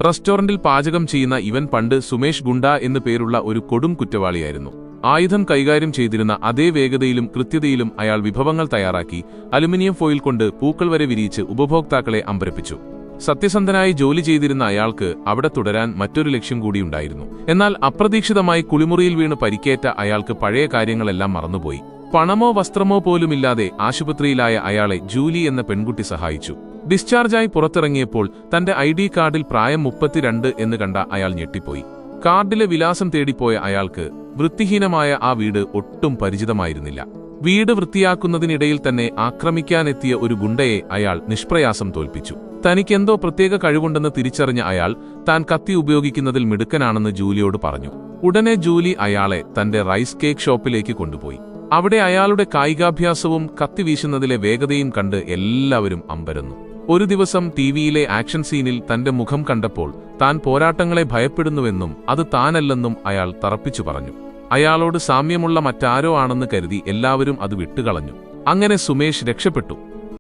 റെസ്റ്റോറന്റിൽ പാചകം ചെയ്യുന്ന ഇവൻ പണ്ട് സുമേഷ് ഗുണ്ട എന്നു പേരുള്ള ഒരു കൊടും കുറ്റവാളിയായിരുന്നു. ആയുധം കൈകാര്യം ചെയ്തിരുന്ന അതേ വേഗതയിലും കൃത്യതയിലും അയാൾ വിഭവങ്ങൾ തയ്യാറാക്കി അലുമിനിയം ഫോയിൽ കൊണ്ട് പൂക്കൾ വരെ വിരിയിച്ച് ഉപഭോക്താക്കളെ അമ്പരപ്പിച്ചു. സത്യസന്ധനായി ജോലി ചെയ്തിരുന്ന അയാൾക്ക് അവിടെ തുടരാൻ മറ്റൊരു ലക്ഷ്യം കൂടിയുണ്ടായിരുന്നു. എന്നാൽ അപ്രതീക്ഷിതമായി കുളിമുറിയിൽ വീണ് പരിക്കേറ്റ അയാൾക്ക് പഴയ കാര്യങ്ങളെല്ലാം മറന്നുപോയി. പണമോ വസ്ത്രമോ പോലുമില്ലാതെ ആശുപത്രിയിലായ അയാളെ ജൂലി എന്ന പെൺകുട്ടി സഹായിച്ചു. ഡിസ്ചാർജായി പുറത്തിറങ്ങിയപ്പോൾ തന്റെ ID കാർഡിൽ പ്രായം 32 എന്ന് കണ്ട അയാൾ ഞെട്ടിപ്പോയി. കാർഡിലെ വിലാസം തേടിപ്പോയ അയാൾക്ക് വൃത്തിഹീനമായ ആ വീട് ഒട്ടും പരിചിതമായിരുന്നില്ല. വീട് വൃത്തിയാക്കുന്നതിനിടയിൽ തന്നെ ആക്രമിക്കാനെത്തിയ ഒരു ഗുണ്ടയെ അയാൾ നിഷ്പ്രയാസം തോൽപ്പിച്ചു. തനിക്കെന്തോ പ്രത്യേക കഴിവുണ്ടെന്ന് തിരിച്ചറിഞ്ഞ അയാൾ താൻ കത്തി ഉപയോഗിക്കുന്നതിൽ മിടുക്കനാണെന്ന് ജൂലിയോട് പറഞ്ഞു. ഉടനെ ജൂലി അയാളെ തന്റെ റൈസ് കേക്ക് ഷോപ്പിലേക്ക് കൊണ്ടുപോയി. അവിടെ അയാളുടെ കായികാഭ്യാസവും കത്തി വീശുന്നതിലെ വേഗതയും കണ്ട് എല്ലാവരും അമ്പരന്നു. ഒരു ദിവസം ടിവിയിലെ ആക്ഷൻ സീനിൽ തന്റെ മുഖം കണ്ടപ്പോൾ താൻ പോരാട്ടങ്ങളെ ഭയപ്പെടുന്നുവെന്നും അത് താനല്ലെന്നും അയാൾ തറപ്പിച്ചു പറഞ്ഞു. അയാളോട് സാമ്യമുള്ള മറ്റാരോ ആണെന്ന് കരുതി എല്ലാവരും അത് വിട്ടുകളഞ്ഞു. അങ്ങനെ സുമേഷ് രക്ഷപ്പെട്ടു.